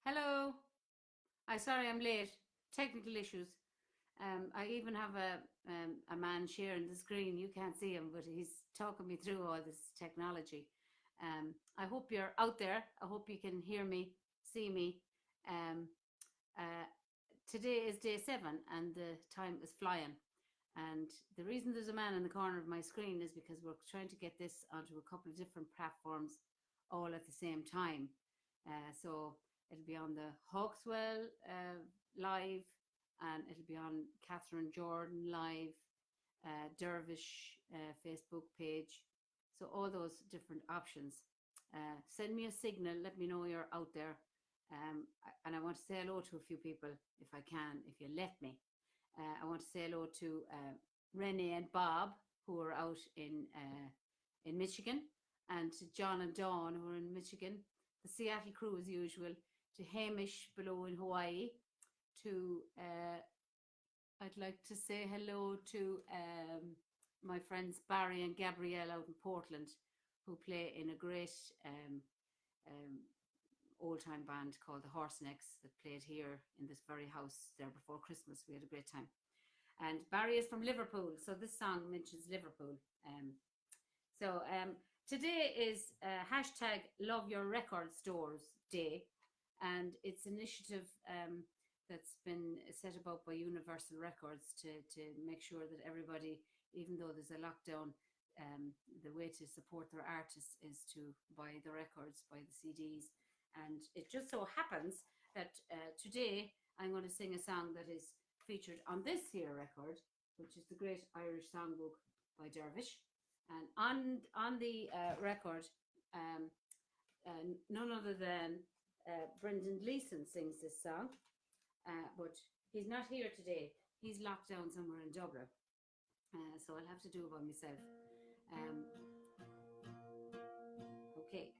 Hello. I sorry I'm late. Technical issues. I even have a man sharing the screen. You can't see him, but he's talking me through all this technology. I hope you're out there. I hope you can hear me, see me. Um, uh, Today is day 7, and the time is flying. And the reason there's a man in the corner of my screen is because we're trying to get this onto a couple of different platforms all at the same time. So it'll be on the Hawkswell live, and it'll be on Catherine Jordan live, Dervish Facebook page. So all those different options. Send me a signal. Let me know you're out there. And I want to say hello to a few people if I can, if you let me. I want to say hello to Renee and Bob, who are out in Michigan, and to John and Dawn, who are in Michigan, the Seattle crew as usual, to Hamish below in Hawaii, to I'd like to say hello to my friends Barry and Gabrielle out in Portland, who play in a great old-time band called the Horsenecks that played here in this very house there before Christmas. We had a great time. And Barry is from Liverpool, so this song mentions Liverpool. Today is hashtag Love Your Record Stores Day, and it's an initiative that's been set about by Universal Records to make sure that everybody, even though there's a lockdown, the way to support their artists is to buy the records, buy the CDs. And it just so happens that today I'm going to sing a song that is featured on this here record, which is the Great Irish Songbook by Dervish. And on the record, none other than Brendan Gleeson sings this song, but he's not here today. He's locked down somewhere in Dublin, so I'll have to do it by myself. Okay.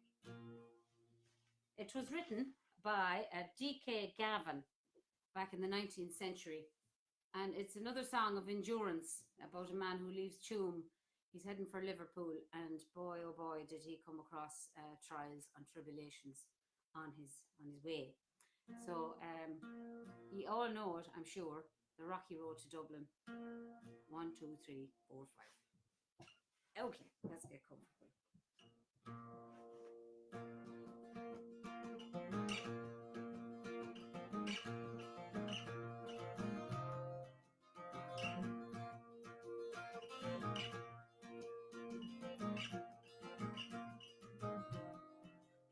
It was written by D.K. Gavin back in the 19th century, and it's another song of endurance about a man who leaves Tuam. He's heading for Liverpool, and boy, oh boy, did he come across trials and tribulations on his way. So you all know it, I'm sure, the rocky road to Dublin. 1, 2, 3, 4, 5. Okay, let's get comfortable.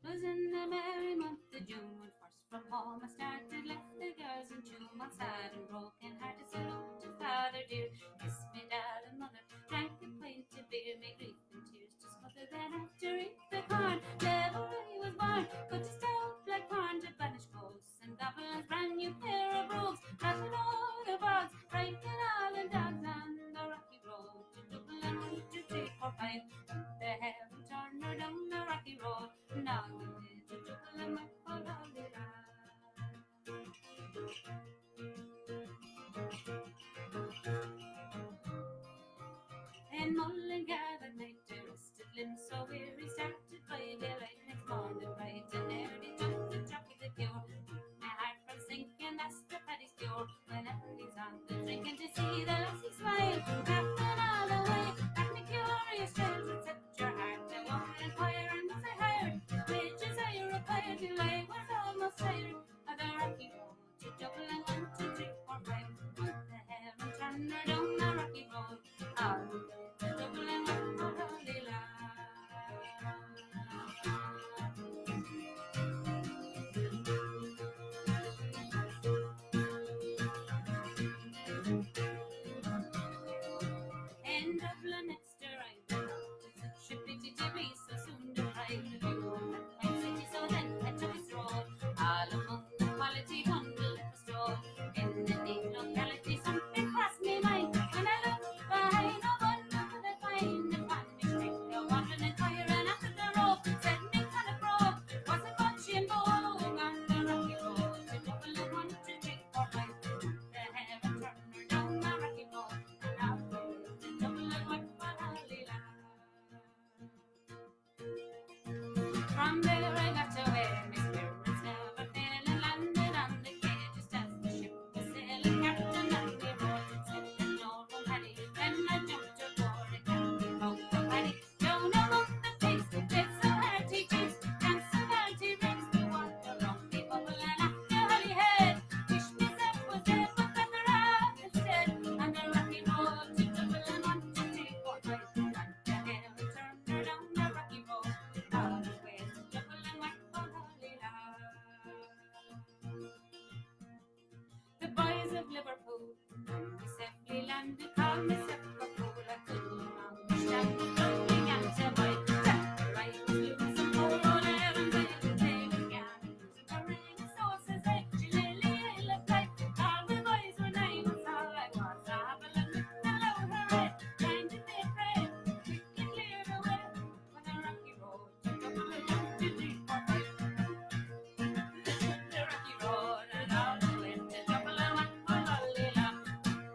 Was in the merry month of June when first from home I started, left the girls in Tuam on sad and broken hearted. Salute to father dear, kiss me darling mother, drank a pint of beer, made grief and tears to smother. Then after eat the corn, Leveray was born, cut to stout black corn to banish ghosts and goblins, brand new pair of brogues, rattled all the bogs, frightened all the dogs on the rocky road to Dublin. 1, 2, 3, 4, 5. The heaven turned her down the rocky road, now the way to Dublin, my poor lovely lad. And Mullingar that night, the rested limbs so weary, started by daylight next morning bright and early, took the truck of the cure. My heart from sinking, that's the paddy's cure. When everything's on the drinking to see the lassie smile, laughing all the way, at me curious tales that set your heart to warm and fire. And once I hired, wages I required till I was almost tired of the rocky road to Dublin. 1, 2, 3, 4, 5. Put the heaven turner down the rocky road, all the way to Dublin, my poor lovely lad. In Dublin next arrived, it's such a pity to be so soon deprived of you and that fine city. So then I took a stroll all among the quality bundle liquor store. In the neat locality something crossed me mind, when I looked behind, no wonder could I find upon me straight a wandering and firing after the rope, said me kind of broke, wasn't much in vogue on the rocky road to Dublin. 1, 2, 3, 4, 5. The heaven turner down the rocky road, and out the way to Dublin, my poor lovely lad. From there I got away, my spirits never failing, of Liverpool. We safely landed, called me Liverpool. I couldn't understand the jumping and the white. The right was loose and poor old Aaron Bale began. The rain sauces like Lily looked like all the boys were named. That's all I was. I have a look at the low hooray. And they prayed, quickly cleared away. When a rocky road took up the empty deep water. The rocky road and all the way to Dublin went for Lollila.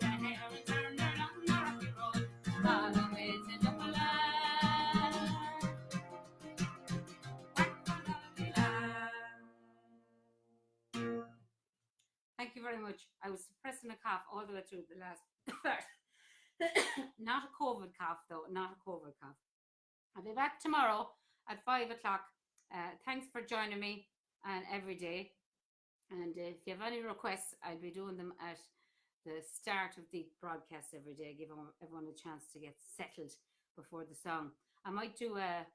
The hare and turned around the rocky road all the way to Dublin. Thank you very much. I was suppressing a cough all the way through the last part. Not a COVID cough, though. Not a COVID cough. I'll be back tomorrow at 5 o'clock. Thanks for joining me every day. And if you have any requests, I'll be doing them at the start of the broadcast every day. Give everyone a chance to get settled before the song. I might do a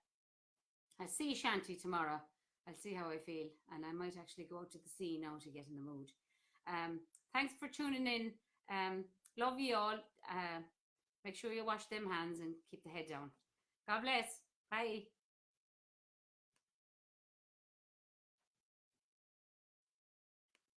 sea shanty tomorrow. I'll see how I feel. And I might actually go out to the sea now to get in the mood. Thanks for tuning in. Love you all. Make sure you wash them hands and keep the head down. God bless. Bye.